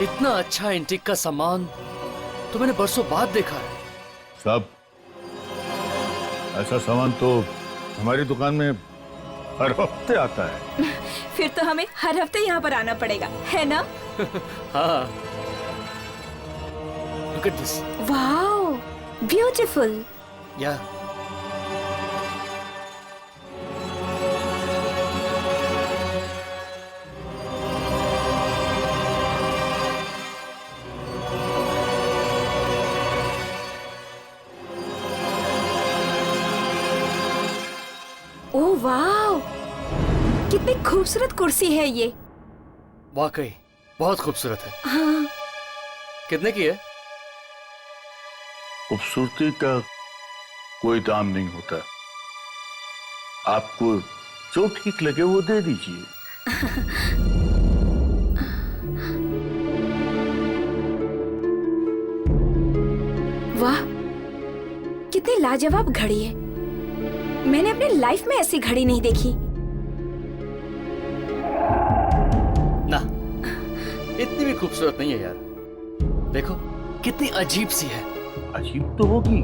इतना अच्छा एंटीक का सामान तो मैंने बरसों बाद देखा है। साहब, ऐसा सामान तो हमारी दुकान में हर हफ्ते आता है। फिर तो हमें हर हफ्ते यहाँ पर आना पड़ेगा, है ना? हाँ। Look at this. Wow, beautiful. Yeah. Oh wow, कितनी खूबसूरत कुर्सी है ये। वाकई बहुत खूबसूरत है। हाँ। कितने की है? खूबसूरती का कोई दाम नहीं होता, आपको जो ठीक लगे वो दे दीजिए। वाह, कितनी लाजवाब घड़ी है। मैंने अपनी लाइफ में ऐसी घड़ी नहीं देखी। ना, इतनी भी खूबसूरत नहीं है यार। देखो कितनी अजीब सी है। अजीब तो होगी,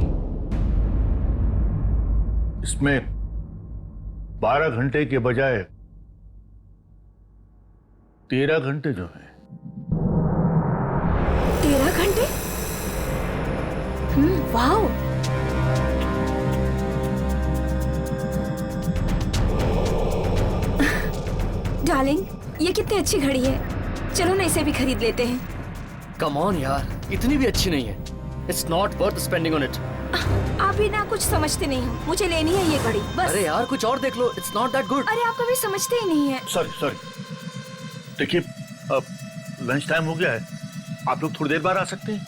इसमें 12 घंटे के बजाय 13 घंटे जो है। 13 घंटे? वाओ। डार्लिंग, ये कितनी अच्छी घड़ी है। चलो ना इसे भी खरीद लेते हैं। कम ऑन यार, इतनी भी अच्छी नहीं है। It's not worth spending on it. आप भी ना कुछ समझते नहीं हो। मुझे लेनी है ये घड़ी, बस। अरे यार कुछ और देख लो, इट्स नॉट दैट गुड। अरे आप कभी समझते ही नहीं है। सॉरी, देखिए अब लंच टाइम हो गया है, आप लोग थोड़ी देर बाद आ सकते हैं।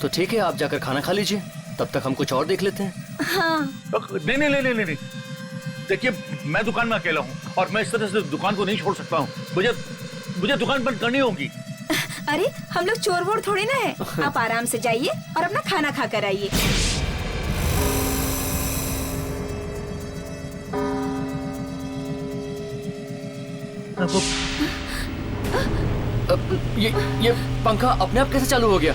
तो ठीक है, आप जाकर खाना खा लीजिए, तब तक हम कुछ और देख लेते हैं। हाँ। नहीं, देखिए मैं दुकान में अकेला हूँ और मैं इस तरह से दुकान को नहीं छोड़ सकता हूँ। मुझे दुकान बंद करनी होगी। अरे हम लोग चोर वोर थोड़ी ना है। आप आराम से जाइए और अपना खाना खा कर आइए। ये पंखा अपने आप कैसे चालू हो गया?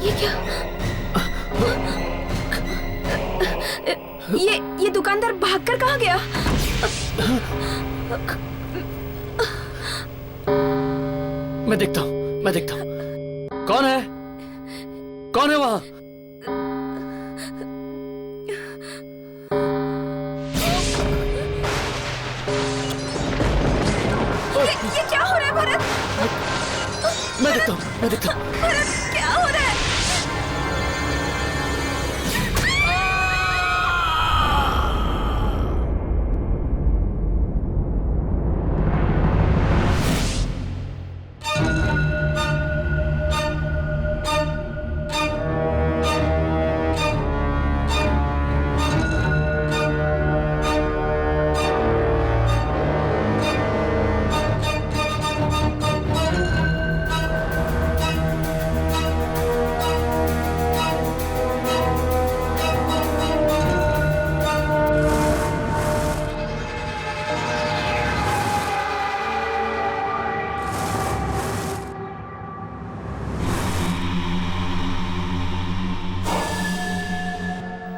ये क्या? ये दुकानदार भागकर कहाँ गया? मैं देखता हूँ। कौन है वहाँ? ये क्या हो रहा है भरत? मैं देखता हूँ। भरत, क्या हो रहा है?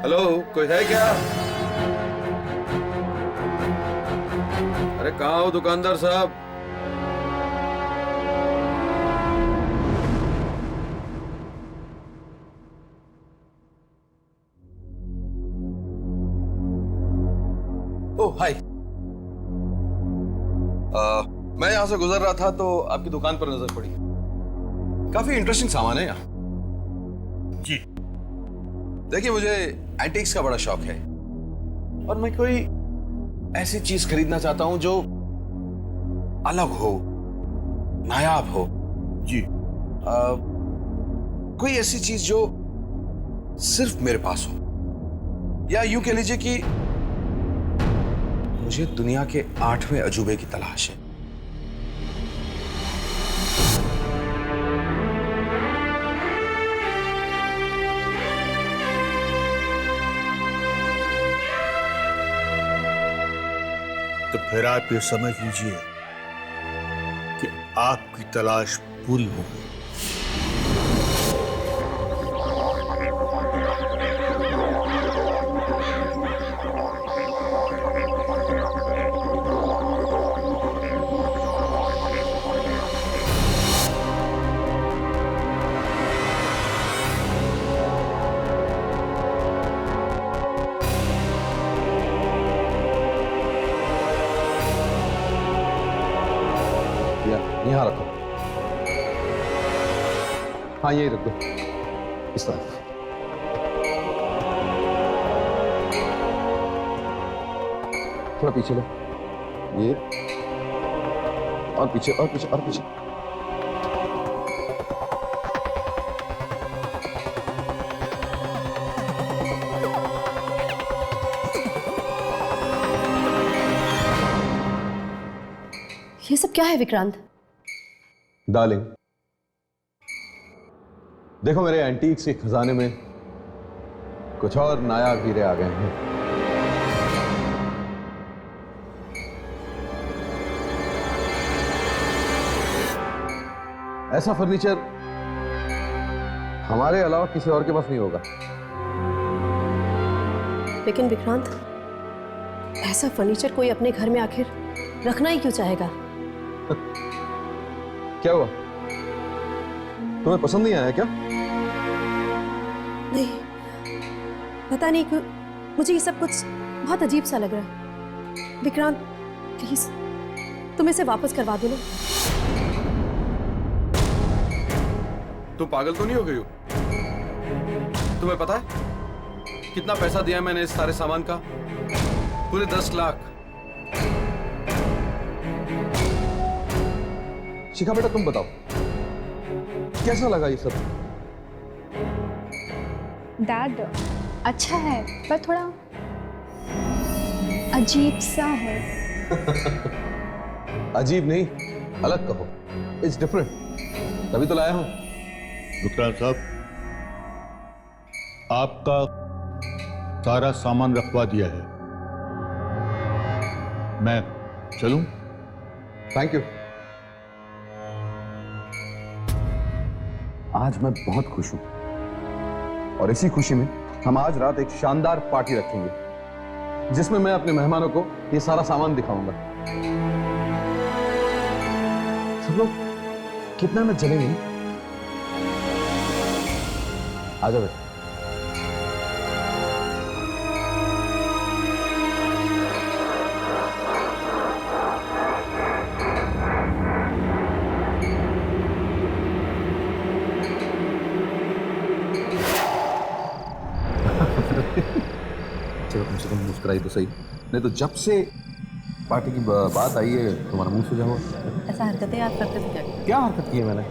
हेलो, कोई है क्या? अरे कहाँ हो दुकानदार साहब? ओह हाय। मैं यहां से गुजर रहा था तो आपकी दुकान पर नजर पड़ी। काफी इंटरेस्टिंग सामान है यहाँ। जी देखिए, मुझे एंटीक्स का बड़ा शौक है और मैं कोई ऐसी चीज खरीदना चाहता हूं जो अलग हो, नायाब हो। जी कोई ऐसी चीज जो सिर्फ मेरे पास हो, या यूं कह लीजिए कि मुझे दुनिया के 8वें अजूबे की तलाश है। तो फिर आप ये समझ लीजिए कि आपकी तलाश पूरी हो गई। यहाँ रखो। हाँ यही रख दो, इस तरफ। थोड़ा पीछे लो, ये और पीछे और पीछे और पीछे। ये सब क्या है विक्रांत? डार्लिंग, देखो मेरे एंटीक्स के खजाने में कुछ और नायाब हीरे आ गए हैं। ऐसा फर्नीचर हमारे अलावा किसी और के पास नहीं होगा। लेकिन विक्रांत, ऐसा फर्नीचर कोई अपने घर में आखिर रखना ही क्यों चाहेगा? क्या हुआ, तुम्हें पसंद नहीं आया क्या? नहीं, पता नहीं क्यों मुझे ये सब कुछ बहुत अजीब सा लग रहा है। विक्रांत प्लीज तुम इसे वापस करवा दो ना। तुम पागल तो नहीं हो गई हो? तुम्हें पता है कितना पैसा दिया मैंने इस सारे सामान का? पूरे 10 लाख। शिखा बेटा तुम बताओ, कैसा लगा ये सब? डैड अच्छा है पर थोड़ा अजीब सा है। अजीब नहीं, अलग कहो। इट्स डिफरेंट, तभी तो लाया हूं। विक्रांत साहब, आपका सारा सामान रखवा दिया है, मैं चलूं? Thank you. आज मैं बहुत खुश हूं और इसी खुशी में हम आज रात एक शानदार पार्टी रखेंगे जिसमें मैं अपने मेहमानों को ये सारा सामान दिखाऊंगा। सब लोग कितना में चलेंगे? आ जाओ बेटा। चलो कम से कम मुस्कुराई तो सही, नहीं तो जब से पार्टी की बात आई है तुम्हारा मुंह सूजा हुआ। ऐसा हरकतें आप करते थे क्या? क्या हरकत की है मैंने?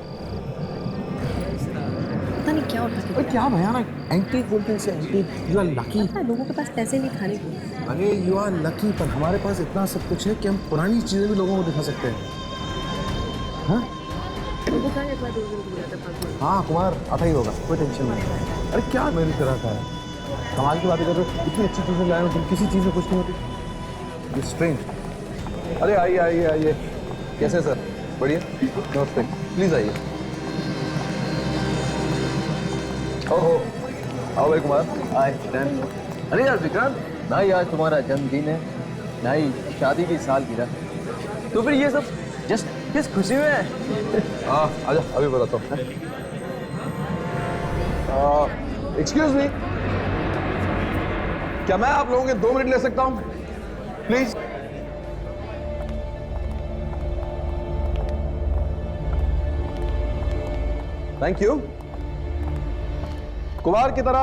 पता नहीं क्या उठा के क्या भयानक एंटीक बोलते हैं इसे, एंटीक। You are lucky. लोगों के पास पैसे नहीं खाने को। अरे यू आर लकी, पर हमारे पास इतना सब कुछ है कि हम पुरानी चीजें भी लोगों को दिखा सकते हैं। हाँ हाँ कुमार आता ही होगा, कोई टेंशन नहीं। अरे क्या मेरी तरह का है, कमाल की बातें कर रहे हो। इतनी अच्छी चीजें लाए हो तुम, किसी चीज में कुछ नहीं होती। स्ट्रेंज। अरे आइए आइए आइए। कैसे सर? बढ़िया, नमस्ते, प्लीज आइए। ओहो, आओ भाई कुमार। अरे यार विक्रांत, ना ही आज तुम्हारा जन्मदिन है ना ही शादी की सालगिरह, तो फिर ये सब जस्ट किस खुशी में है? हाँ आजा, अभी बताता हूँ। एक्सक्यूज मी, क्या मैं आप लोगों के 2 मिनट ले सकता हूँ प्लीज? Thank you. कुमार की तरह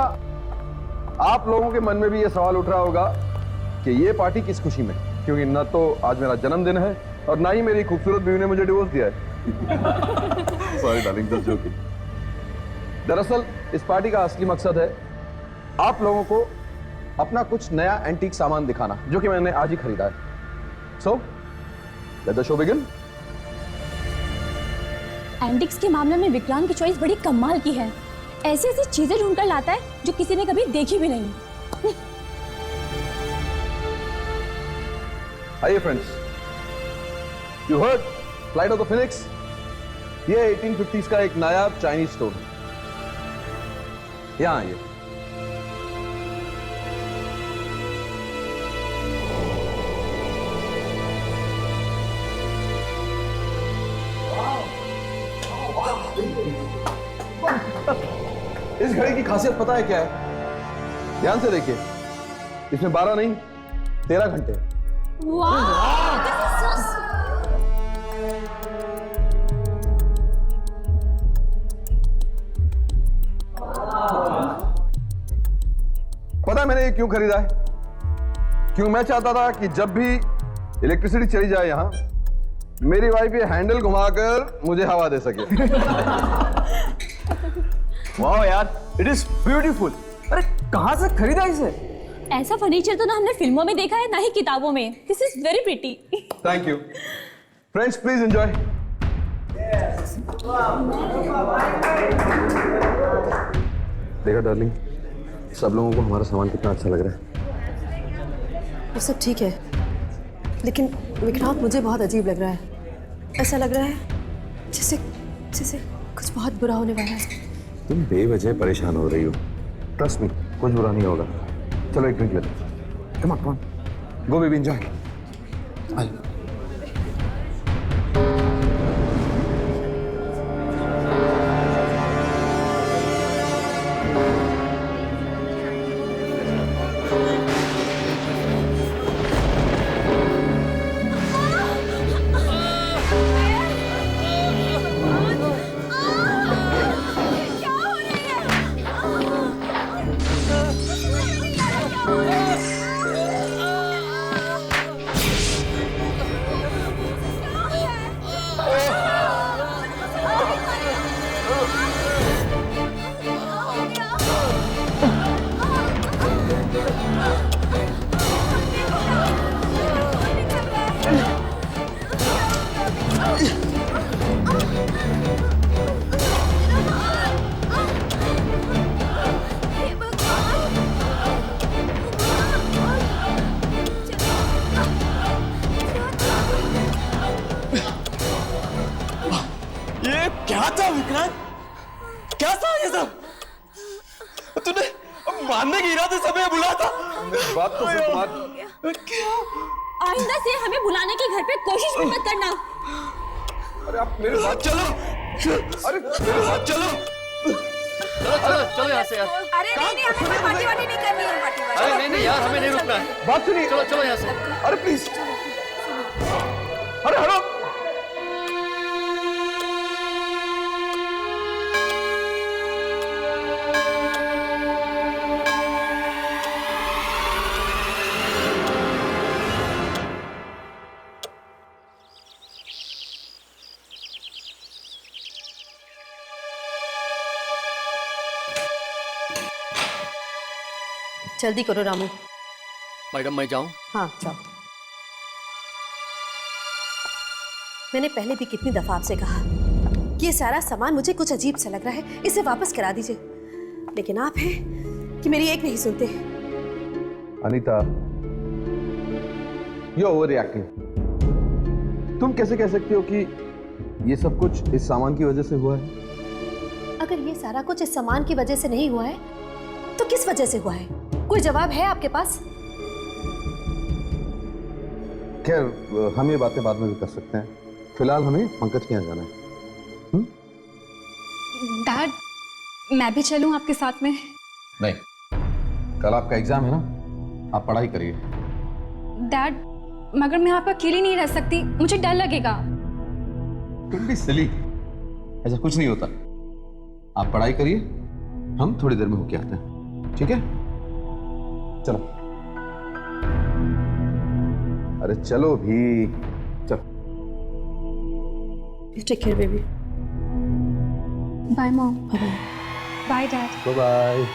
आप लोगों के मन में भी यह सवाल उठ रहा होगा कि यह पार्टी किस खुशी में, क्योंकि न तो आज मेरा जन्मदिन है और ना ही मेरी खूबसूरत बीवी ने मुझे डिवोर्स दिया है। Sorry darling, just joking. दरअसल इस पार्टी का असली मकसद है आप लोगों को अपना कुछ नया एंटीक सामान दिखाना, जो कि मैंने आज ही खरीदा है। So let the show begin. Antics के मामले में विक्रांत की चॉइस बड़ी कमाल की है। ऐसी ऐसी चीजें ढूंढकर लाता है जो किसी ने कभी देखी भी नहीं। आइए friends, you heard flight of the Phoenix. ये 1850s का एक नायाब चाइनीज स्टोर है। यहां आइए। इस घड़ी की खासियत पता है क्या है? ध्यान से देखिए, इसमें 12 नहीं 13 घंटे हैं। पता है मैंने ये क्यों खरीदा है? क्यों मैं चाहता था कि जब भी इलेक्ट्रिसिटी चली जाए यहां, मेरी वाइफ ये हैंडल घुमाकर मुझे हवा दे सके। वाह यार, इट इज ब्यूटीफुल। अरे कहां से खरीदा इसे? ऐसा फर्नीचर तो ना हमने फिल्मों में देखा है, ना ही किताबों में। This is very pretty. Thank you friends, please enjoy. देखा डार्लिंग, सब लोगों को हमारा सामान कितना अच्छा लग रहा है। वो सब ठीक है, लेकिन विक्रांत मुझे बहुत अजीब लग रहा है। ऐसा लग रहा है जैसे जैसे कुछ बहुत बुरा होने वाला है। तुम बेवजह परेशान हो रही हो। ट्रस्ट मी, कुछ बुरा नहीं होगा। चलो एक ड्रिंक लेते हैं। Come on go baby, enjoy. क्या था विक्रांत? क्या था ये सब? तूने मारने के इरादे से हमें बुलाया था। बात तो सुन कुमार। आइंदा से हमें बुलाने की घर पे कोशिश भी मत करना। अरे आप मेरे साथ चलो। अरे मेरे साथ चलो। चलो यहाँ से यार। अरे नहीं हमें पार्टी वार्टी नहीं करनी है, पार्टी वार्टी। अरे नहीं यार, हमें नहीं रुकना है। बात सुनिए। चलो चलो यहाँ से। अरे प्लीज। अरे हलो। जल्दी करो रामू। मैडम मैं जाऊँ? हाँ जाओ। मैंने पहले भी कितनी दफा आपसे कहा कि ये सारा सामान मुझे कुछ अजीब सा लग रहा है, इसे वापस करा दीजिए, लेकिन आप हैं कि मेरी एक नहीं सुनते। Anita, you over reacting. तुम कैसे कह सकती हो कि ये सब कुछ इस सामान की वजह से हुआ है? अगर ये सारा कुछ इस सामान की वजह से नहीं हुआ है तो किस वजह से हुआ है? कोई जवाब है आपके पास? खैर, हम ये बातें बाद में भी कर सकते हैं। फिलहाल हमें पंकज के यहाँ जाना है। डैड, मैं भी चलूं आपके साथ में? नहीं, कल आपका एग्जाम है ना, आप पढ़ाई करिए। डैड, मगर मैं यहाँ पर अकेली नहीं रह सकती, मुझे डर लगेगा। तुम भी सिली, ऐसा कुछ नहीं होता। आप पढ़ाई करिए, हम थोड़ी देर में होके आते हैं, ठीक है? चलो। अरे चलो भी, चलो। Take care baby. Bye mom. Bye dad. Bye bye.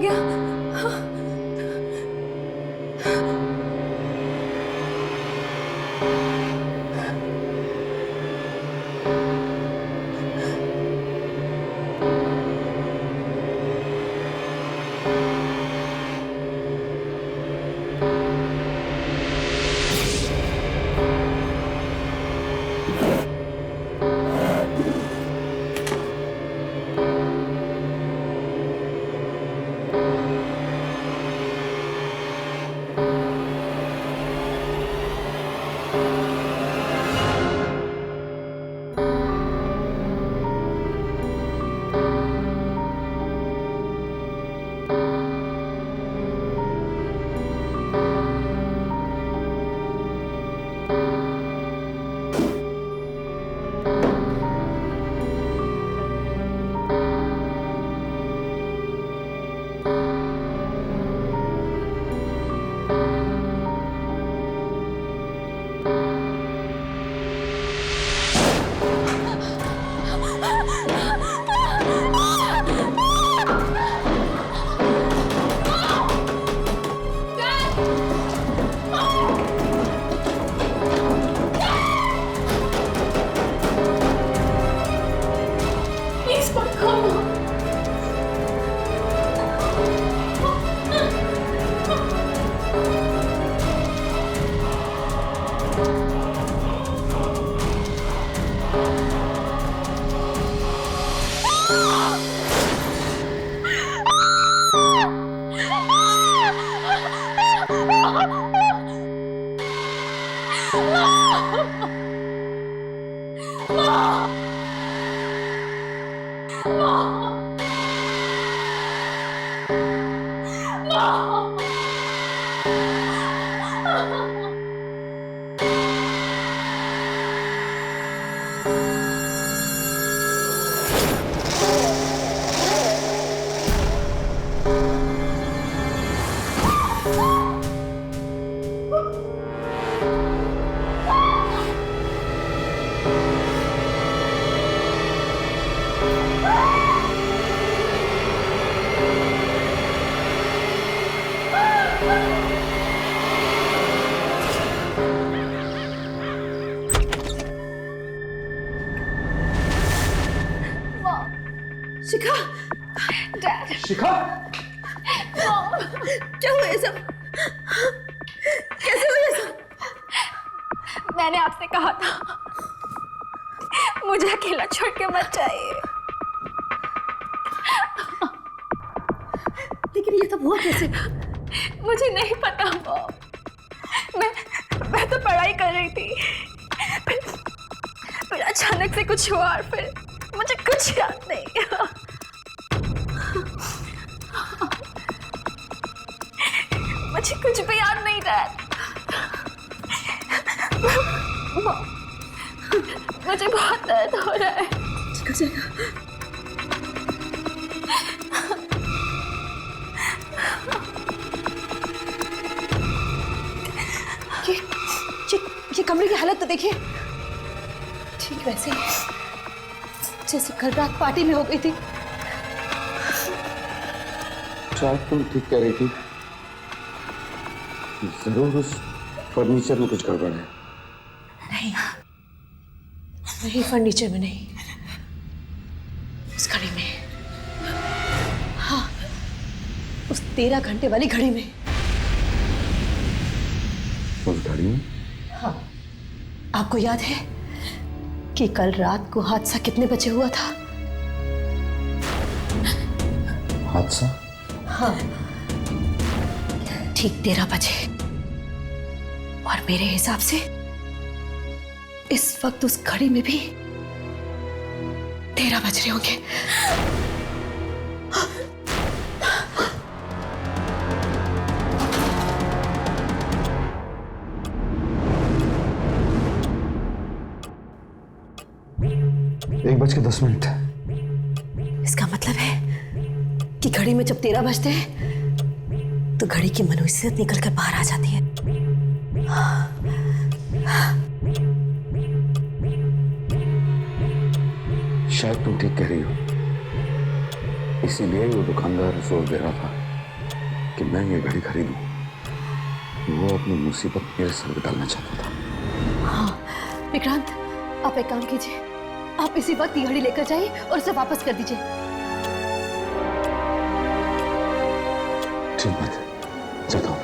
गया? शिखा, शिखा, क्या हुआ ये सब? कैसे हुआ ये सब? मैंने आपसे कहा था मुझे अकेला छोड़ के मत जाइए। लेकिन ये सब हुआ कैसे? मुझे नहीं पता मॉम। मैं तो पढ़ाई कर रही थी, फिर अचानक से कुछ हुआ और फिर मुझे कुछ याद नहीं। मुझे कुछ भी याद नहीं रहा। मॉम, मुझे बहुत दर्द हो रहा है। ठीक हो जाएगा। ये कमरे की हालत तो देखिए, ठीक वैसे ही जैसे कल रात पार्टी में हो गई थी। शायद तुम ठीक कह रही थी, जरूर उस फर्नीचर में कुछ गड़बड़ है। नहीं, फर्नीचर में नहीं, उस घड़ी में। हाँ, उस 13 घंटे वाली घड़ी में। उस घड़ी में? हाँ, आपको याद है कि कल रात को हादसा कितने बजे हुआ था? हादसा? हाँ, ठीक 13 बजे। और मेरे हिसाब से इस वक्त उस घड़ी में भी 13 बज रहे होंगे। एक 1:10। इसका मतलब है कि घड़ी में जब 13 बजते हैं तो घड़ी की मनुष्यत निकल कर बाहर आ जाती है। शायद तुम ठीक कह रही हो, इसीलिए वो दुकानदार जोर दे रहा था। कि मैं ये घड़ी खरीदूं, वो अपनी मुसीबत मेरे सर पे डालना चाहता था। हाँ विक्रांत, आप एक काम कीजिए, आप इसी वक्त ये घड़ी लेकर जाइए और उसे वापस कर दीजिए। ठीक है, जाता हूँ।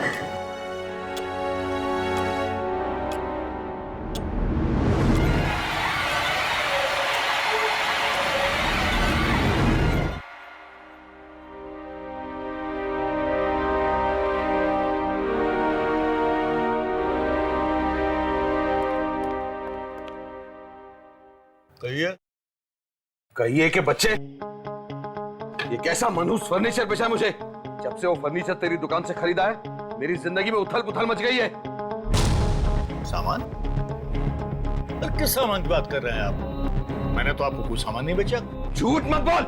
कहिए। कहिए कि बच्चे, ये कैसा मनहूस फर्नीचर बेचा है मुझे। जब से वो फर्नीचर तेरी दुकान से खरीदा है, मेरी जिंदगी में उथल पुथल मच गई है। सामान? अरे किस सामान की बात कर रहे हैं आप? मैंने तो आपको कोई सामान नहीं बेचा। झूठ मत बोल।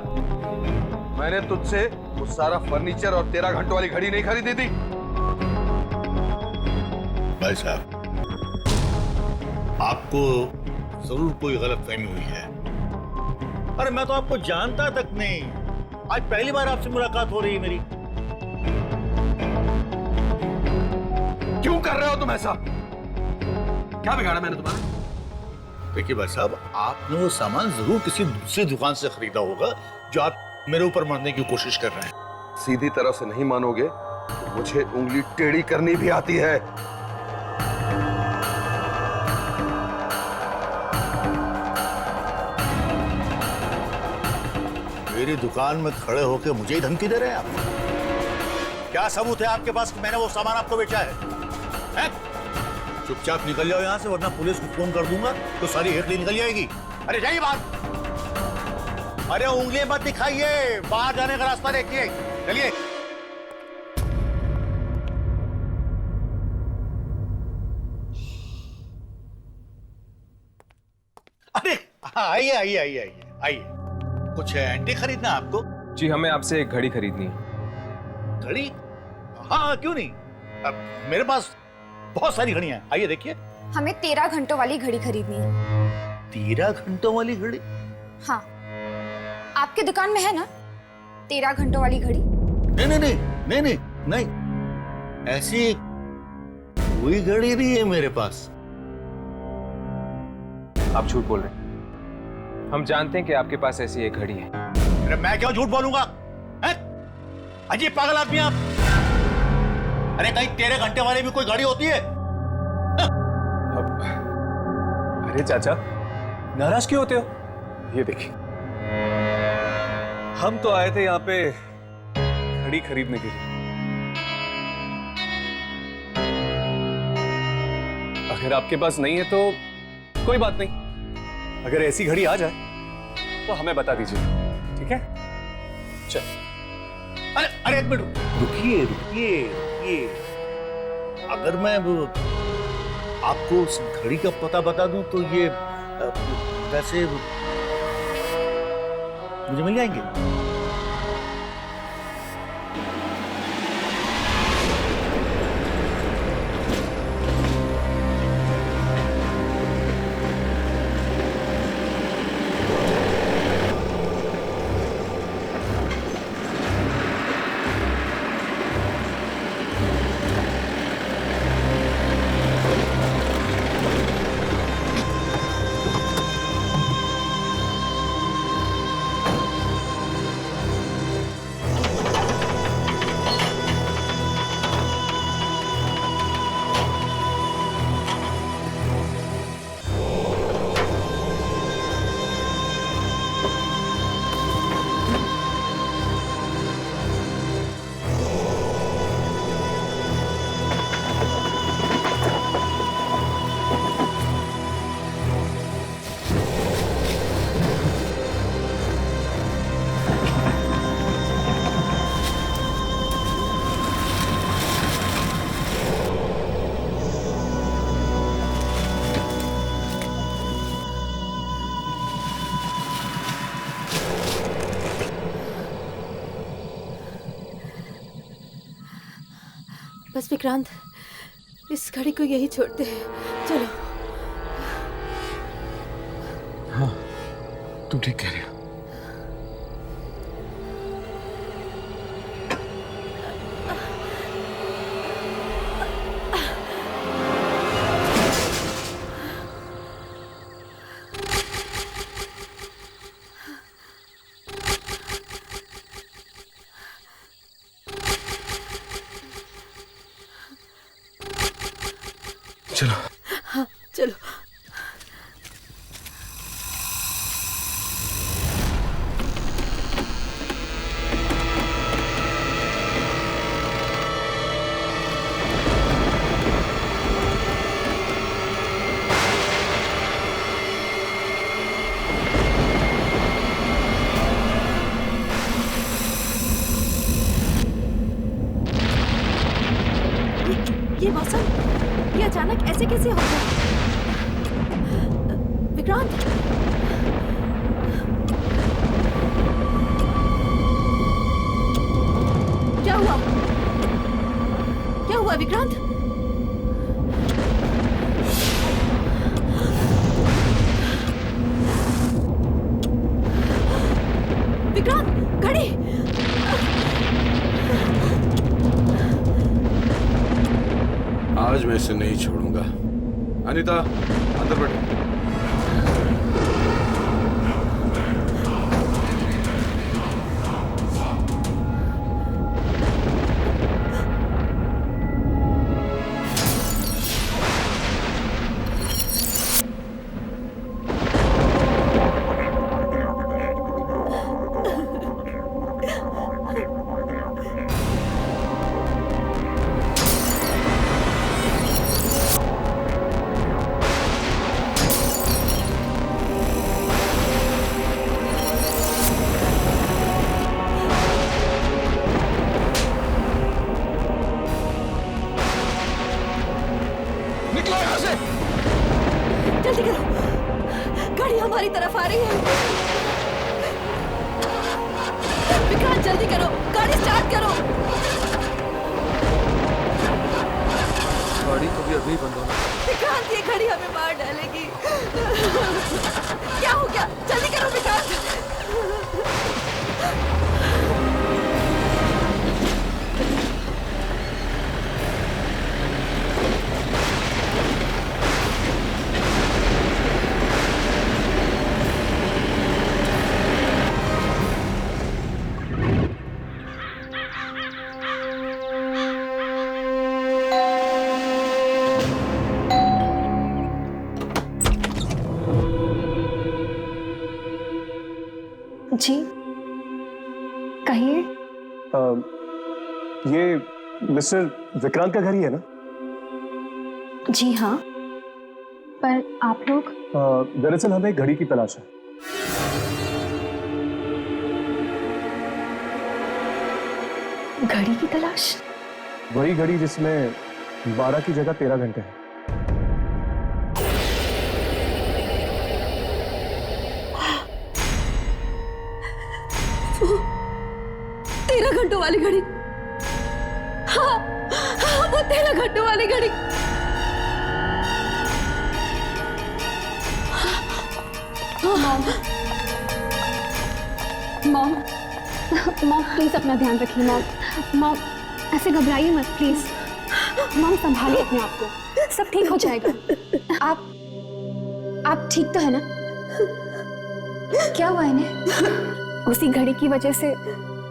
मैंने तुझसे वो सारा फर्नीचर और 13 घंटों वाली घड़ी नहीं खरीदी थी। भाई साहब, आपको जरूर कोई गलतफहमी हुई है। अरे मैं तो आपको जानता तक नहीं, आज पहली बार आपसे मुलाकात हो रही है मेरी। क्यों कर रहे हो तुम ऐसा? क्या बिगाड़ा मैंने तुम्हारा? देखिए भाई साहब, आपने वो सामान जरूर किसी दूसरी दुकान से खरीदा होगा जो आप मेरे ऊपर मारने की कोशिश कर रहे हैं। सीधी तरह से नहीं मानोगे तो मुझे उंगली टेढ़ी करनी भी आती है। मेरी दुकान में खड़े होकर मुझे ही धमकी दे रहे हैं आप? क्या सबूत है आपके पास कि मैंने वो सामान आपको बेचा है? चुपचाप निकल जाओ यहाँ से, वरना पुलिस को फोन कर दूंगा तो सारी हेकड़ी निकल जाएगी। अरे जाइए बात। अरे उंगली मत दिखाइए, बाहर जाने का रास्ता देखिए, चलिए। अरे आइए आइए आइए आइए आइए। कुछ एंटी खरीदना है आपको? जी, हमें आपसे एक घड़ी खरीदनी है। घड़ी? हाँ क्यों नहीं, अब मेरे पास बहुत सारी घड़ियां हैं, आइए देखिए। हमें 13 घंटों वाली घड़ी खरीदनी है। 13 घंटों वाली घड़ी? हाँ, आपकी दुकान में है ना 13 घंटों वाली घड़ी? नहीं नहीं नहीं नहीं नहीं नहीं, ऐसी कोई घड़ी नहीं है मेरे पास। आप झूठ बोल रहे हैं। हम जानते हैं कि आपके पास ऐसी एक घड़ी है। अरे मैं क्यों झूठ बोलूंगा? अजीब पागल आदमी आप। अरे कहीं 13 घंटे वाली भी कोई घड़ी होती है? अरे चाचा, नाराज क्यों होते हो? ये देखिए, हम तो आए थे यहाँ पे घड़ी खरीदने के लिए। अगर आपके पास नहीं है तो कोई बात नहीं। अगर ऐसी घड़ी आ जाए तो हमें बता दीजिए, ठीक है? चल। अरे अरे एक मिनट रुकिए रुकिए रुकिए। अगर मैं आपको उस घड़ी का पता बता दूं तो ये पैसे मुझे मिल जाएंगे? बस विक्रांत, इस घड़ी को यही छोड़ते हैं। चलो। हाँ, तुम ठीक कह रहे हो। चलो। हाँ चलो। ये मौसम, ये अचानक ऐसे कैसे हो गया? विक्रांत, क्या हुआ? क्या हुआ विक्रांत? विक्रांत, घड़ी! आज मैं इसे नहीं छोड़ूंगा। अनीता, अंदर बैठो। निकलो यहां से। जल्दी करो, गाड़ी हमारी तरफ आ रही है। विक्रांत जल्दी करो, गाड़ी स्टार्ट करो। गाड़ी कभी अभी बंद होना। विक्रांत, ये घड़ी हमें मार डालेगी। क्या हो गया? जल्दी करो विक्रांत। जी कहिए। ये मिस्टर विक्रांत का घर ही है ना? जी हाँ, पर आप लोग? दरअसल हमें घड़ी की तलाश है। घड़ी की तलाश? वही घड़ी जिसमें 12 की जगह 13 घंटे हैं। 13 घंटों वाली घड़ी। हाँ, हाँ, वो 13 घंटों वाली घड़ी। मॉम, मॉम प्लीज अपना ध्यान रखिए। मॉम ऐसे घबराइए मत प्लीज। मॉम संभालिए अपने आप को, सब ठीक हो जाएगा। आप ठीक तो है ना? क्या हुआ इन्हें? उसी घड़ी की वजह से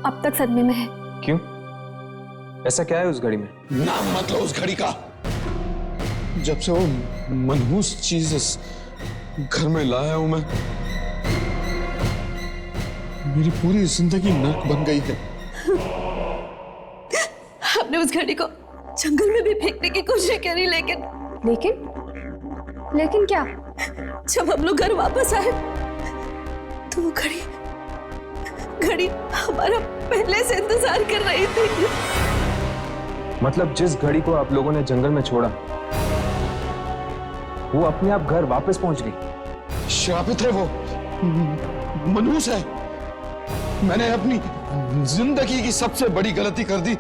अब तक सदमे में है। क्यों? ऐसा क्या है उस घड़ी में? नाम मत लो उस घड़ी का। जब से वो मनहूस चीज इस घर में लाया हूं मैं, मेरी पूरी जिंदगी नर्क बन गई है। हमने उस घड़ी को जंगल में भी फेंकने की कोशिश करी, लेकिन क्या? जब हम लोग घर वापस आए तो वो घड़ी हमारा पहले से इंतजार कर रही थी। मतलब जिस घड़ी को आप लोगों ने जंगल में छोड़ा, वो अपने आप घर वापस पहुंच गई। श्रापित है वो, मनहूस है। मैंने अपनी जिंदगी की सबसे बड़ी गलती कर दी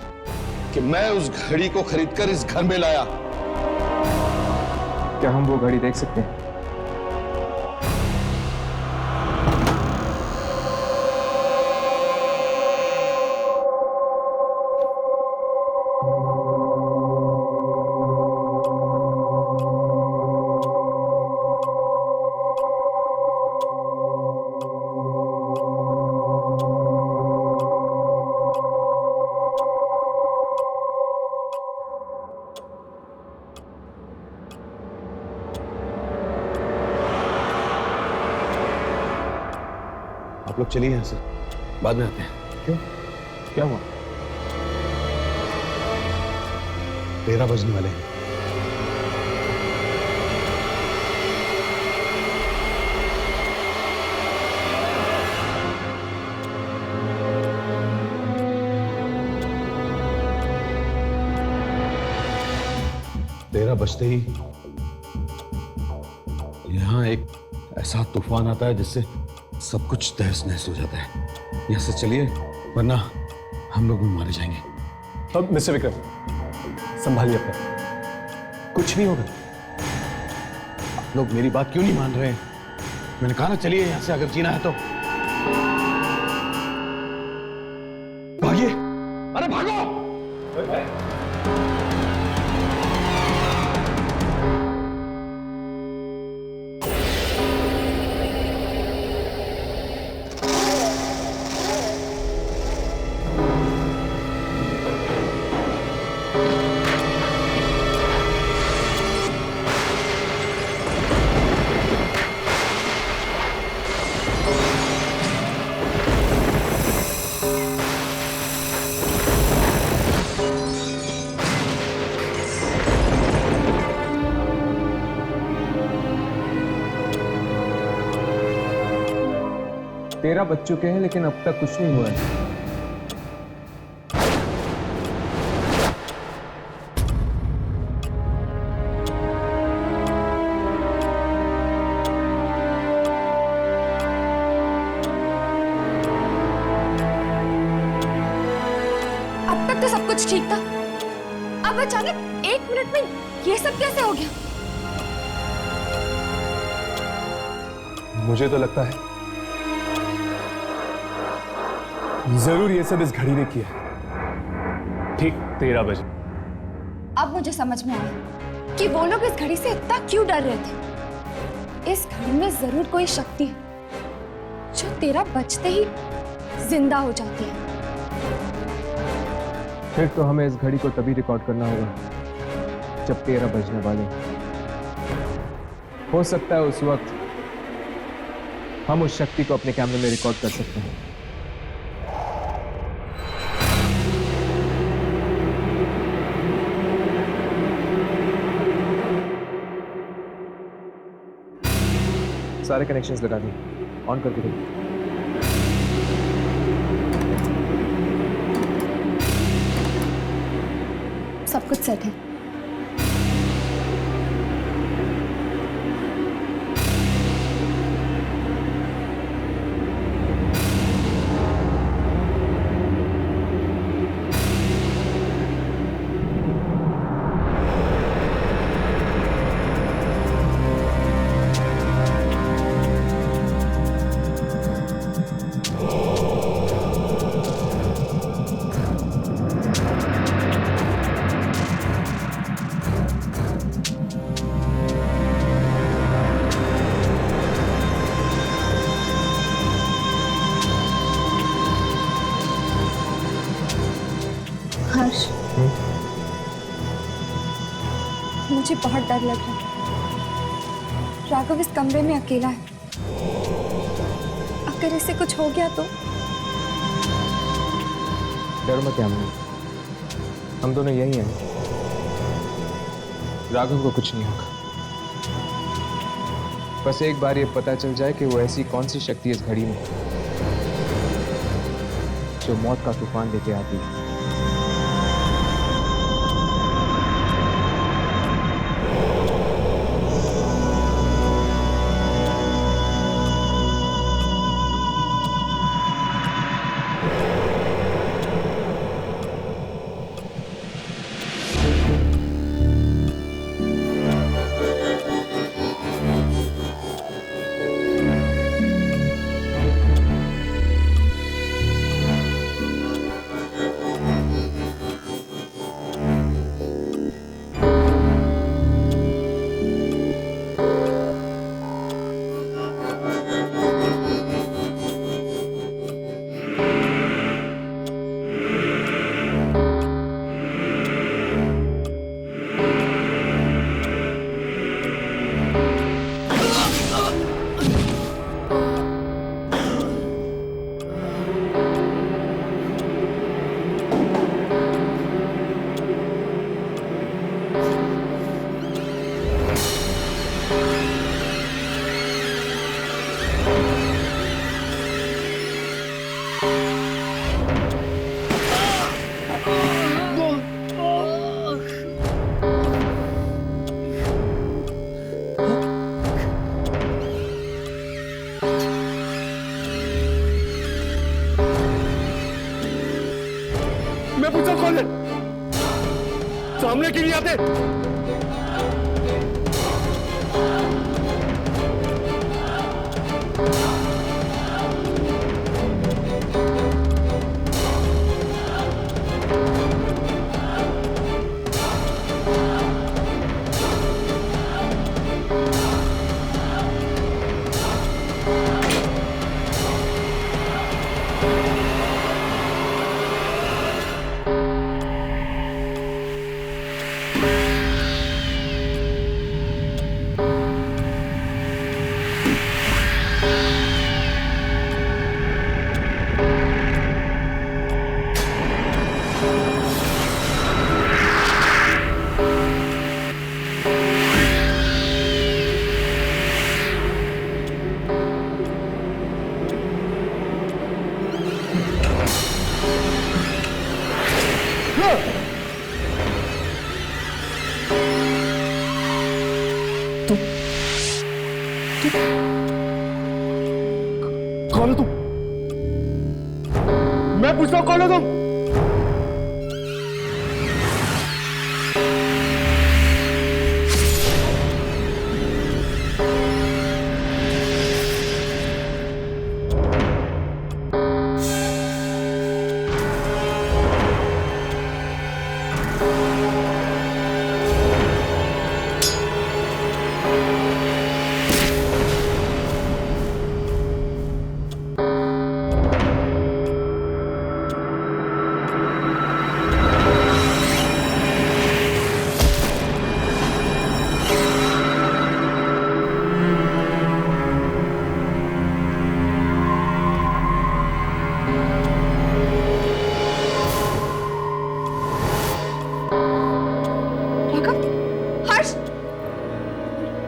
कि मैं उस घड़ी को खरीदकर इस घर में लाया। क्या हम वो घड़ी देख सकते हैं? आप लोग चलिए यहाँ से, बाद में आते हैं। क्यों? क्या हुआ? 13 बजने वाले हैं। बजते ही यहां एक ऐसा तूफान आता है जिससे सब कुछ तहस नहस हो जाता है। यहां से चलिए वरना हम लोग भी मारे जाएंगे। अब मिस्टर विक्रम, संभालिए अपना, कुछ नहीं होगा। आप लोग मेरी बात क्यों नहीं मान रहे हैं? मैंने कहा ना चलिए यहां से, अगर जीना है तो। भागिए, अरे भागो! तेरह बज चुके हैं लेकिन अब तक कुछ नहीं हुआ है। अब तक तो सब कुछ ठीक था, अब अचानक 1 मिनट में ये सब कैसे हो गया? मुझे तो लगता है जरूर ये सब इस घड़ी ने किया है। ठीक 13 बजे। अब मुझे समझ में आया कि वो लोग इस घड़ी से इतना क्यों डर रहे थे। इस घड़ी में जरूर कोई शक्ति है जो 13 बजते ही जिंदा हो जाती है। फिर तो हमें इस घड़ी को तभी रिकॉर्ड करना होगा जब 13 बजने वाले। हो सकता है उस वक्त हम उस शक्ति को अपने कैमरे में रिकॉर्ड कर सकते हैं। सारे कनेक्शंस लगा दिए, ऑन करके दो। सब कुछ सेट है। हर्ष, मुझे बहुत डर लग रहा है। राघव इस कमरे में अकेला है। अगर इसे कुछ हो गया तो? डर मत यामिनी, हम दोनों यही हैं। राघव को कुछ नहीं होगा। बस एक बार ये पता चल जाए कि वो ऐसी कौन सी शक्ति इस घड़ी में जो मौत का तूफान लेके आती है। सामने क्यों नहीं आते? कौन हो तुम? मैं पूछता हूं कौन हो तुम?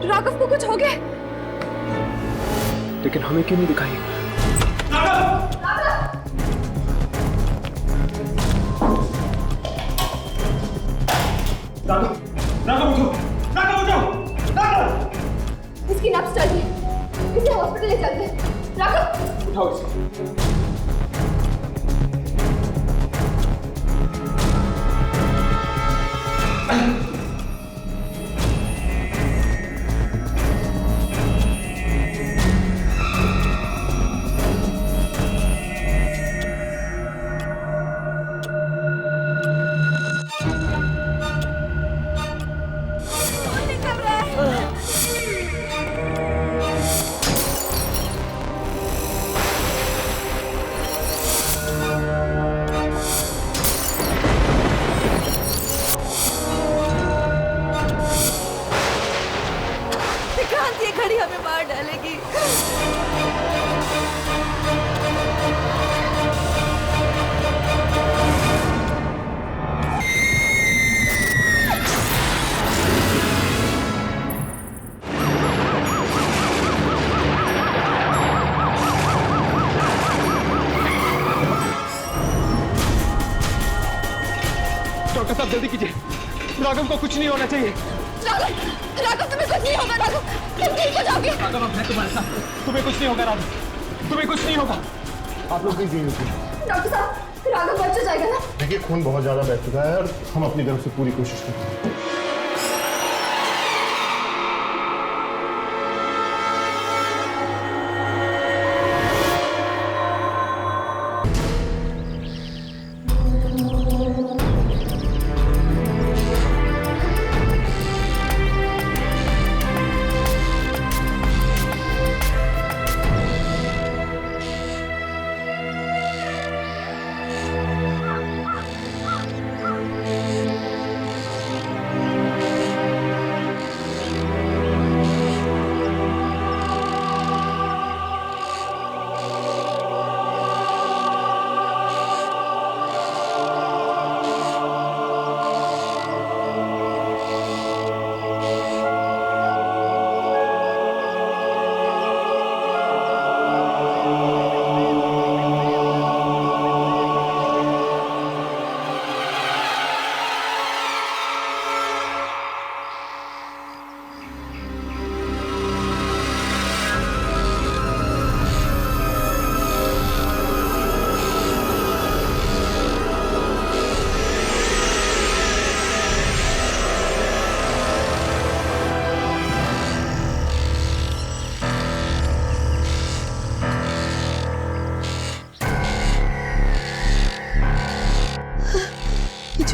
राघव को कुछ हो गया? लेकिन हमें क्यों नहीं दिखाई? इसकी नब्ज चल रही है, इसे हॉस्पिटल ले चलते हैं। राघव उठाओ इसे। ये घड़ी हमें मार डालेगी। डॉक्टर साहब जल्दी कीजिए, राघव को कुछ नहीं होना चाहिए। राघव तुम्हें कुछ नहीं होगा। राघव तुम ठीक हो जाओगे। राघव मैं तुम्हारे साथ, तुम्हें कुछ नहीं होगा। राघव तुम्हें कुछ नहीं होगा। आप लोग प्लीज रुकिए। डॉक्टर साहब राघव बच तो जाएगा ना? देखिए खून बहुत ज्यादा बह चुका है और हम अपनी तरफ से पूरी कोशिश करते हैं।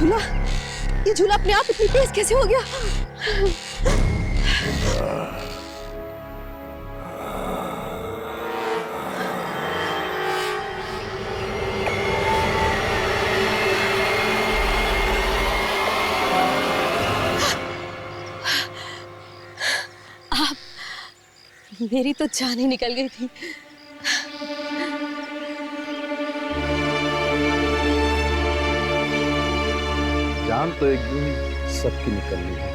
ये झूला अपने आप इतनी तेज कैसे हो गया? मेरी तो जान ही निकल गई थी। जान तो एक दिन सबकी निकलनी है।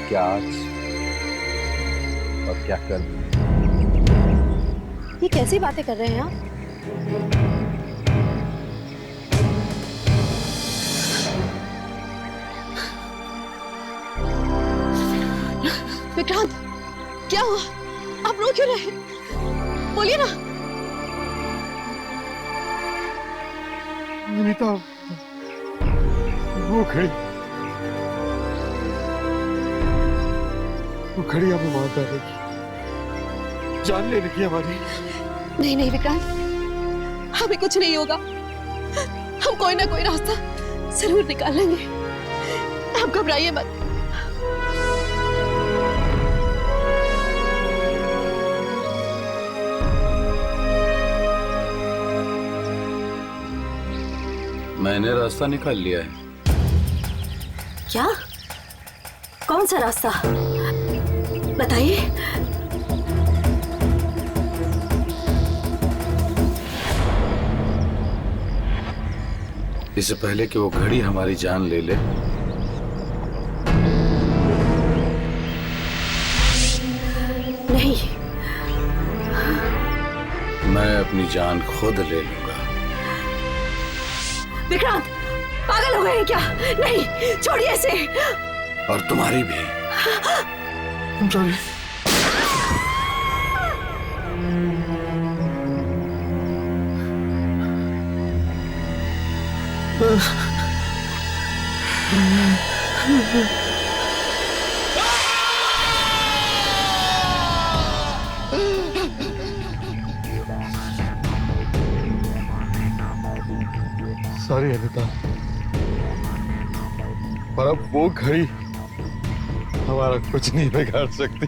क्या आज और क्या कल? ये कैसी बातें कर रहे हैं आप? विक्रांत, क्या हुआ? आप रो क्यों रहे? बोलिए ना। अनीता, वो खड़ी हमें मार डालेगी, जान लेने की हमारी। नहीं नहीं विक्रांत, हमें कुछ नहीं होगा। हम कोई ना कोई रास्ता जरूर निकाल लेंगे। आप घबराइए मत। मैंने रास्ता निकाल लिया है। क्या? कौन सा रास्ता? बताइए। इससे पहले कि वो घड़ी हमारी जान ले ले, नहीं, मैं अपनी जान खुद ले लूंगा। विक्रांत, पागल हो गए हैं क्या? नहीं, छोड़िए इसे। और तुम्हारी भी। सॉरी। सॉरी अनीता, पर अब वो घड़ी हमारा कुछ नहीं बिगाड़ सकती।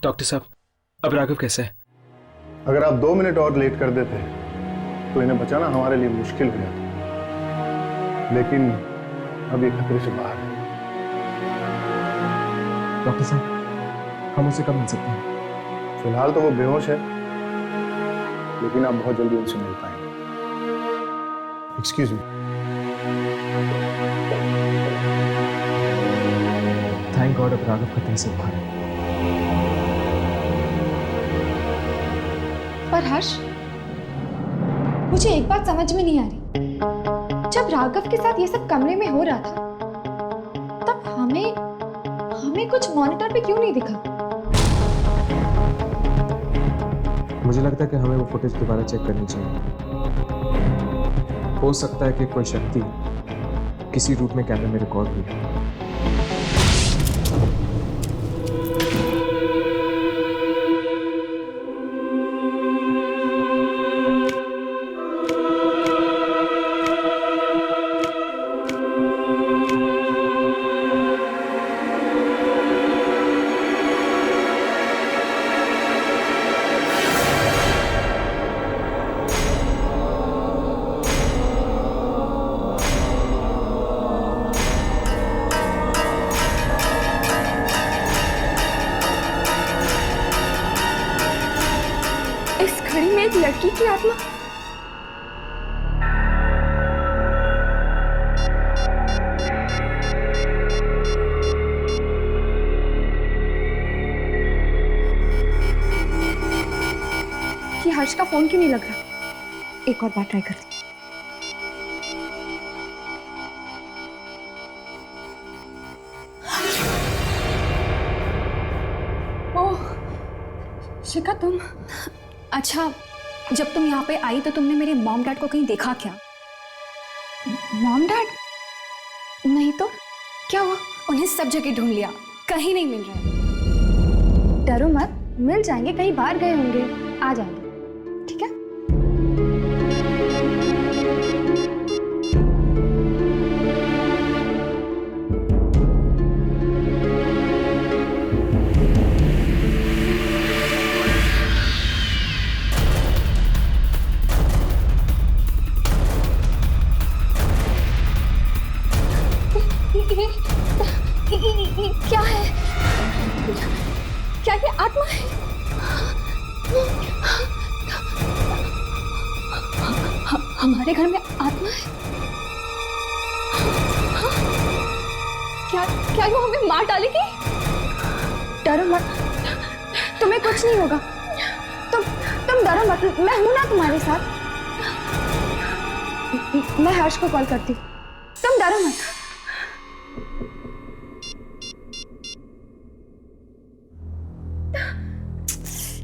डॉक्टर साहब, अब राघव कैसा है? अगर आप 2 मिनट और लेट कर देते तो इन्हें बचाना हमारे लिए मुश्किल हो जाता, लेकिन अब ये खतरे से बाहर है। डॉक्टर साहब, हम उसे कब मिल सकते हैं? फिलहाल तो वो बेहोश है, लेकिन आप बहुत जल्दी उनसे मिल पाएंगे। Excuse me. थैंक गॉड, अब राघव खतरे से बाहर है। पर हर्ष, मुझे एक बात समझ में नहीं आ रही। जब राघव के साथ ये सब कमरे में हो रहा था, तब हमें कुछ मॉनिटर पे क्यों नहीं दिखा? मुझे लगता है कि हमें वो फुटेज दोबारा चेक करनी चाहिए। हो सकता है कि कोई शक्ति किसी रूप में कैमरे में रिकॉर्ड हुई है। इस घड़ी में एक लड़की की आत्मा। हर्ष का फोन क्यों नहीं लग रहा? एक और बार ट्राई करती। ओह शिखा, तुम? अच्छा, जब तुम यहाँ पे आई तो तुमने मेरे मॉम डैड को कहीं देखा क्या? Mom dad? नहीं तो क्या हुआ? उन्हें सब जगह ढूंढ लिया, कहीं नहीं मिल रहा। डरो मत, मिल जाएंगे, कहीं बाहर गए होंगे, आ जाएंगे, ठीक है? ये क्या है? क्या ये आत्मा है? हमारे घर में आत्मा है? क्या वो हमें मार डालेगी? डरो मत, तुम्हें कुछ नहीं होगा। तुम डरो मत, मैं हूं ना तुम्हारे साथ। मैं हर्ष को कॉल करती हूँ, तुम डरो मत।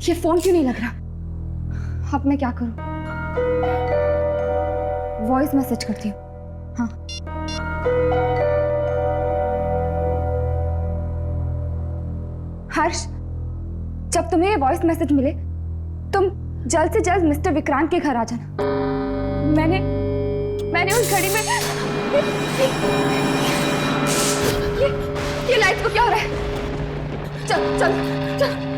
ये फोन क्यों नहीं लग रहा? अब मैं क्या करूं? वॉइस मैसेज करती हूँ। हाँ, हर्ष, जब तुम्हें ये वॉइस मैसेज मिले तुम जल्द से जल्द मिस्टर विक्रांत के घर आ जाना। मैंने उस घड़ी में ये लाइट को क्या हो रहा है? चल चल चल।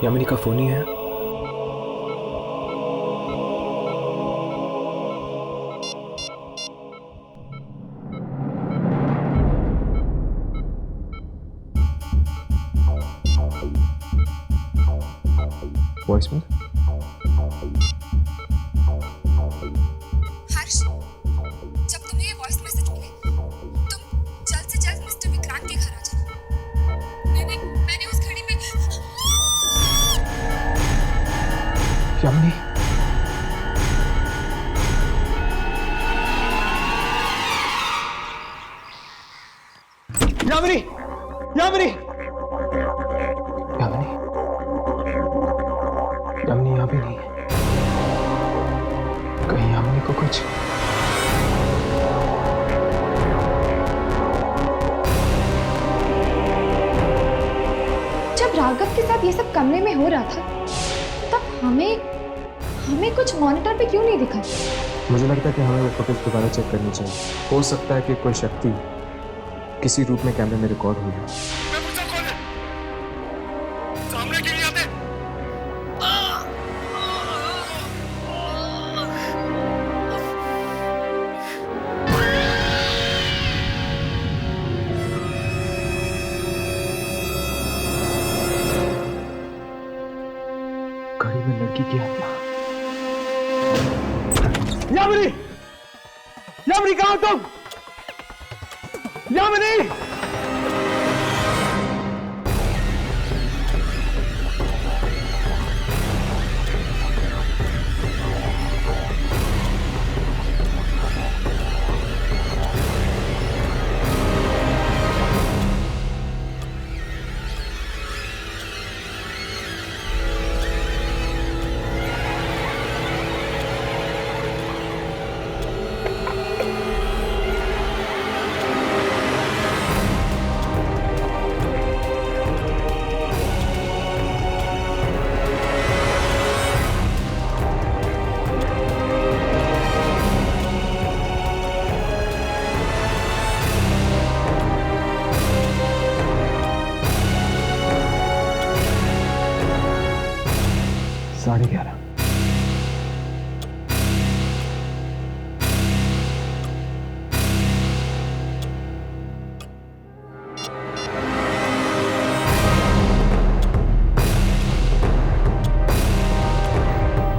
यामिनी का फोन ही है। वॉइस में हर्ष, जब तुम्हें ये वॉइस मैसेज मिले तुम जल्द से जल्द मिस्टर विक्रांत के घर आ जाना। मैंने उस घड़ी में यामिनी, यामिनी, यामिनी, यामिनी, यामिनी यहाँ भी नहीं है। कहीं यामिनी को कुछ जब राघव के साथ ये सब कमरे में हो रहा था तब हमें कुछ मॉनिटर पे क्यों नहीं दिखा? मुझे लगता है कि हमें वो फुटेज दोबारा चेक करनी चाहिए। हो सकता है कि कोई शक्ति किसी रूप में कैमरे में रिकॉर्ड हुई हो। सामने क्यों नहीं आते? घड़ी में लड़की की आत्मा। यामिनी कहाँ हो तुम? यामिनी! साढ़े 11।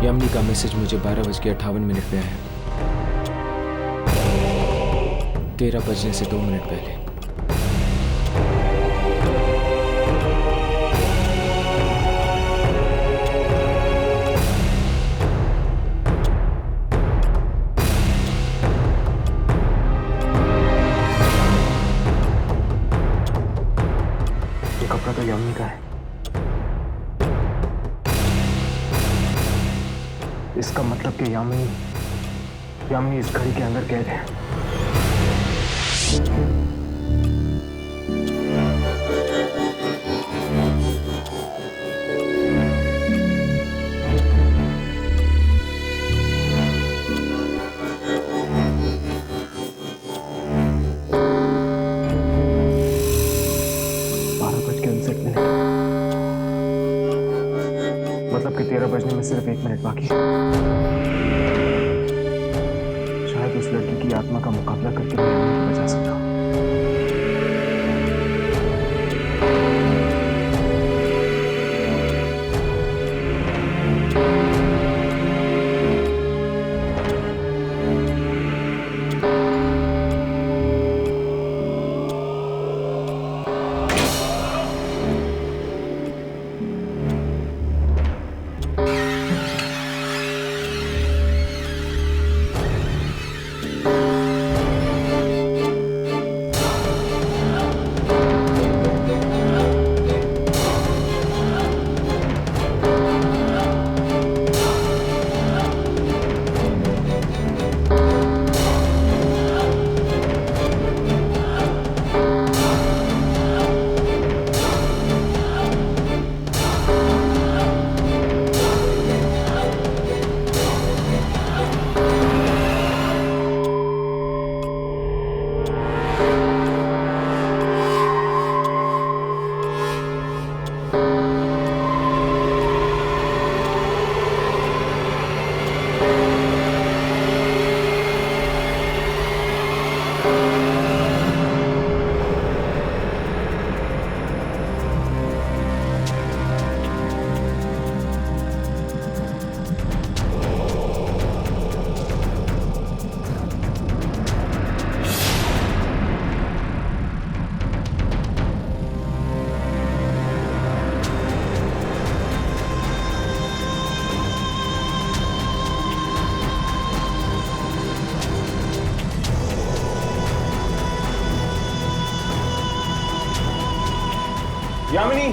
यामिनी का मैसेज मुझे 12:58 पे आया। 13 बजने से 2 मिनट पहले। ये कपड़ा तो यामिनी का है। इसका मतलब कि यामिनी इस घड़ी के अंदर कैद है। मतलब कि 13 बजने में सिर्फ 1 मिनट बाकी है। शायद उस लड़की की आत्मा का मुकाबला करके मैं यामिनी को बचा सकता हूँ। यामिनी!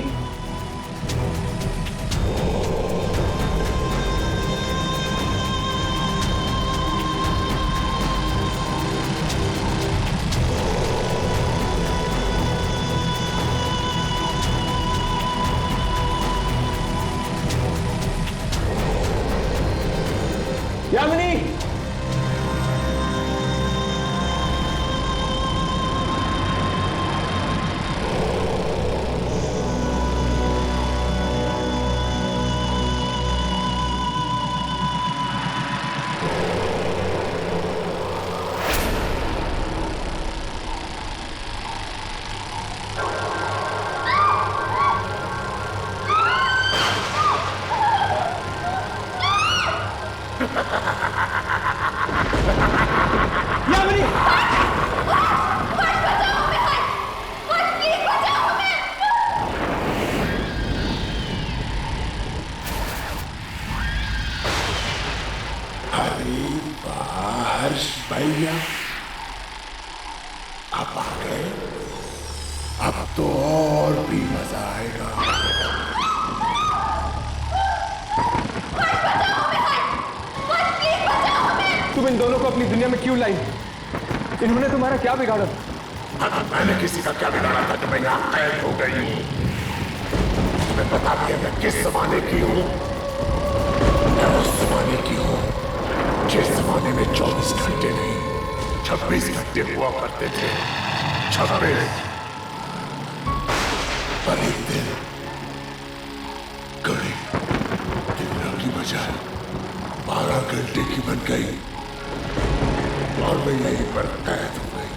यामिनी! आ गए, अब तो और भी मजा आएगा। तुम इन दोनों को अपनी दुनिया में क्यों लाई? इन्होंने तुम्हारा क्या बिगाड़ा? मैंने किसी का क्या बिगाड़ा था कि मैं यहाँ कैद हो गई हूँ? मैं बता दिया मैं किस जमाने की हूँ। मैं उस जमाने की हूँ जिस जमाने में 24 घंटे नहीं 26 घंटे हुआ करते थे। 26 पर एक दिन घड़ी दिन की बजाय 12 घंटे की बन गई और मैं यहीं पर कैद हो गई।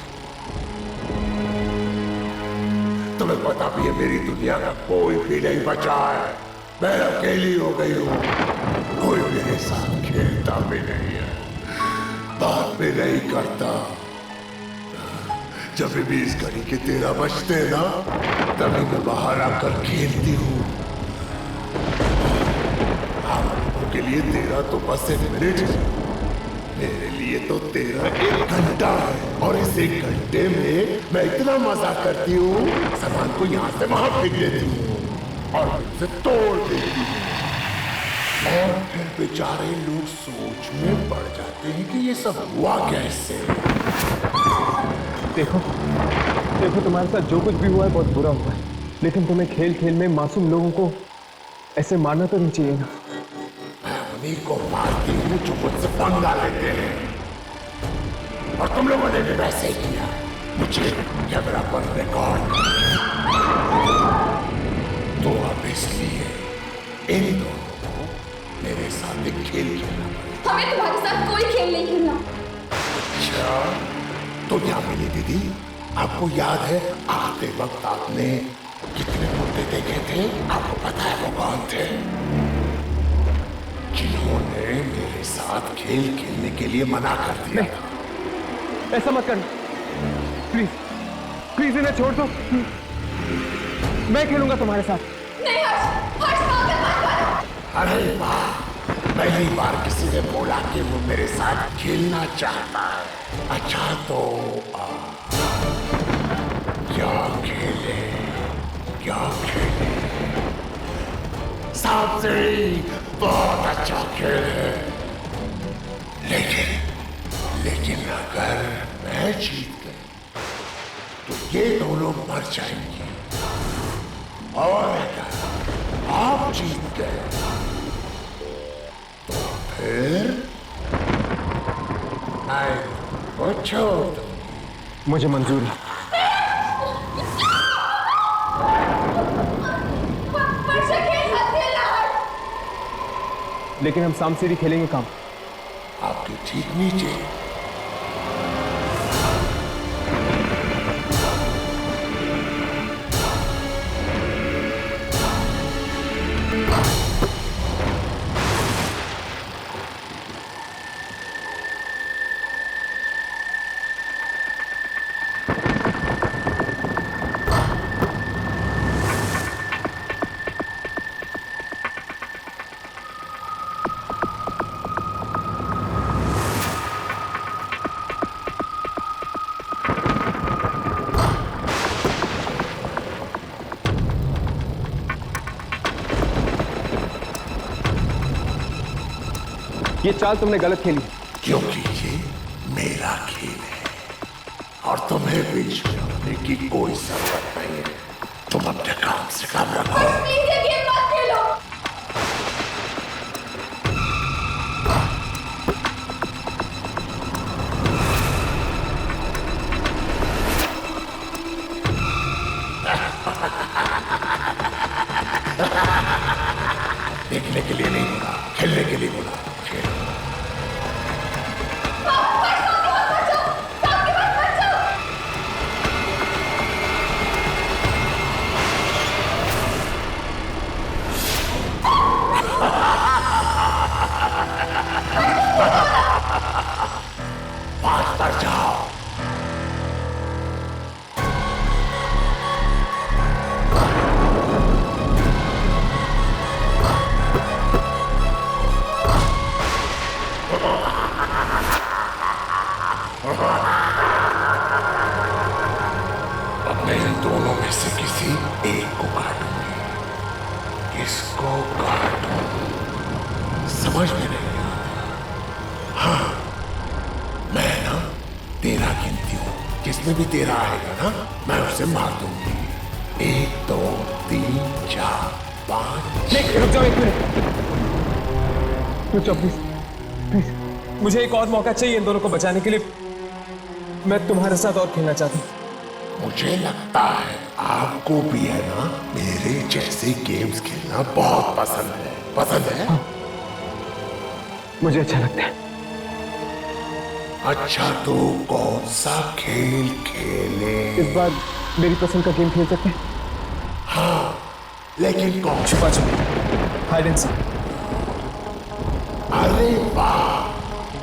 तुम्हें पता भी है मेरी दुनिया का कोई भी नहीं बचा है। मैं अकेली हो गई हूँ, कोई मेरे साथ खेलता भी नहीं है, बात भी नहीं करता। जब भी इस घड़ी के 13 बजते ना तभी मैं बाहर आकर खेलती हूँ। आप लोगों के लिए 13 तो बस एक मिनट है, मेरे लिए तो 13 एक घंटा है। और इस एक घंटे में मैं इतना मजा करती हूँ, सामान को यहाँ से वहां फेंक देती हूँ और उसे तोड़ देती हूँ। और फिर बेचारे लोग सोच में पड़ जाते हैं कि ये सब हुआ कैसे। देखो देखो, तुम्हारे साथ जो कुछ भी हुआ है बहुत बुरा हुआ है, लेकिन तुम्हें खेल खेल में मासूम लोगों को ऐसे मारना तो नहीं चाहिए ना। उन्हीं को मारती हूँ जो मुझसे पंगा लेते हैं, और तुम लोगों ने भी वैसे ही किया। मुझे कैमरा पर रिकॉर्ड तो अब इसलिए इन दोनों को मेरे साथ एक खेल खेलना पड़ेगा। हमें तुम्हारे साथ कोई खेल नहीं खेलना। अच्छा तो क्या मिली दीदी, आपको याद है आते वक्त आपने कितने मुद्दे देखे थे? आपको पता है वो कौन थे? जिन्होंने मेरे साथ खेल खेलने के लिए मना कर दिया था। ऐसा मत कर, प्लीज प्लीज इन्हें छोड़ दो, मैं खेलूंगा तुम्हारे साथ। नहीं हर्ष, हर्ष पागल मत करो। अरे वाह, पहली बार किसी ने बोला कि वो मेरे साथ खेलना चाहता है। अच्छा तो क्या खेले, क्या खेले? सांप सीढ़ी बहुत अच्छा खेल है, लेकिन अगर मैं जीत गई तो ये दोनों मर जाएंगे, और अगर आप जीत गए तो फिर मैं वो छोड़ दूंगी। मुझे मंजूर है। लेकिन हम सांप सीढ़ी खेलेंगे काम आपके ठीक नीचे। ये चाल तुमने गलत खेली, क्योंकि ये मेरा खेल है और तुम्हें बीच में आने की कोई जरूरत नहीं है। तुम अपने काम से काम रखो। प्लीज ये गेम मत खेलो। देखने के लिए नहीं बोला, खेलने के लिए बोला। बात पर जाओ। मैं इन दोनों में से किसी एक को काटूंगी। किसको काटूं समझ में नहीं आता। हाँ, मैं ना 13 गिनती हूं, जिसमें भी 13 आएगा ना मैं उसे मार दूंगी। 1 2 3 4 5। नहीं, रुक जाओ एक मिनट, रुक जाओ प्लीज प्लीज। मुझे एक और मौका चाहिए इन दोनों को बचाने के लिए। मैं तुम्हारे साथ और खेलना चाहता हूँ। मुझे लगता है आपको भी है ना मेरे जैसे गेम्स खेलना बहुत पसंद है। पसंद है? हाँ, मुझे अच्छा लगता है। अच्छा, तो कौन सा खेल खेले? इस बार मेरी पसंद का गेम खेल सकते हैं? हाँ, लेकिन कौन? छुपा छुपी, हाइड एंड सीक। अरे वाह,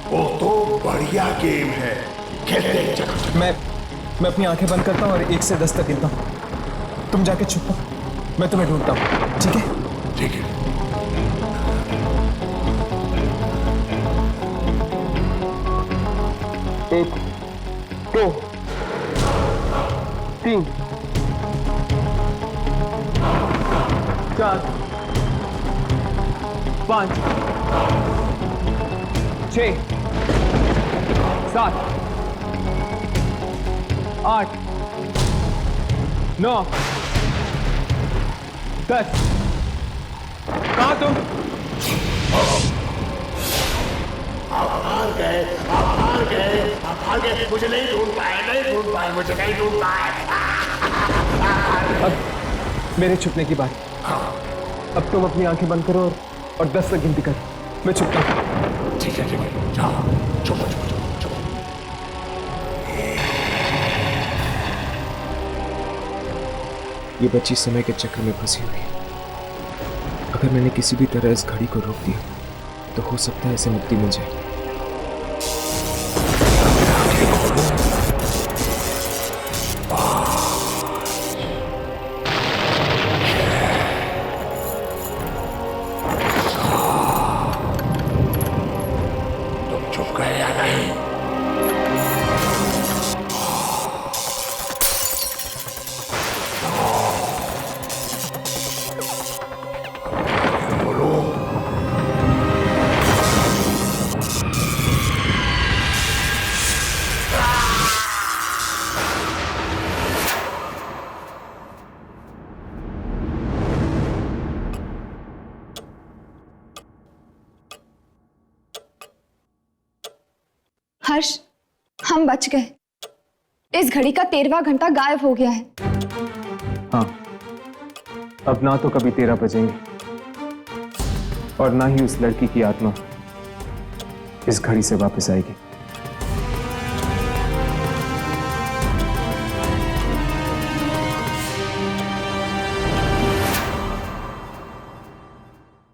वो तो बढ़िया गेम है, खेलते हैं। चलो। मैं अपनी आंखें बंद करता हूँ और 1 से 10 तक गिनता हूँ। तुम जाके छुपो, मैं तुम्हें ढूंढता हूँ, ठीक है? ठीक है। 1 2 3 4 5 6 7 8 9 10। कहाँ तुम? आप हार गए, आप हार गए, आप हार गए। मुझे नहीं ढूंढ पाए, नहीं ढूंढ पाए, मुझे नहीं ढूंढ पाए। अब मेरे छुपने की बात। हाँ। अब तुम अपनी आंखें बंद करो और 10 तक गिनती करो। मैं छुपता हूँ। ठीक है, ठीक है, जाओ, छुपो छुपो छुपो छुपो। ये बच्ची समय के चक्र में फंसी हुई है। अगर मैंने किसी भी तरह इस घड़ी को रोक दिया तो हो सकता है इसे मुक्ति मिल जाए। तुम चुप गए या नहीं? हर्ष, हम बच गए। इस घड़ी का 13वां घंटा गायब हो गया है। हाँ, अब ना तो कभी 13 बजेंगे और ना ही उस लड़की की आत्मा इस घड़ी से वापस आएगी।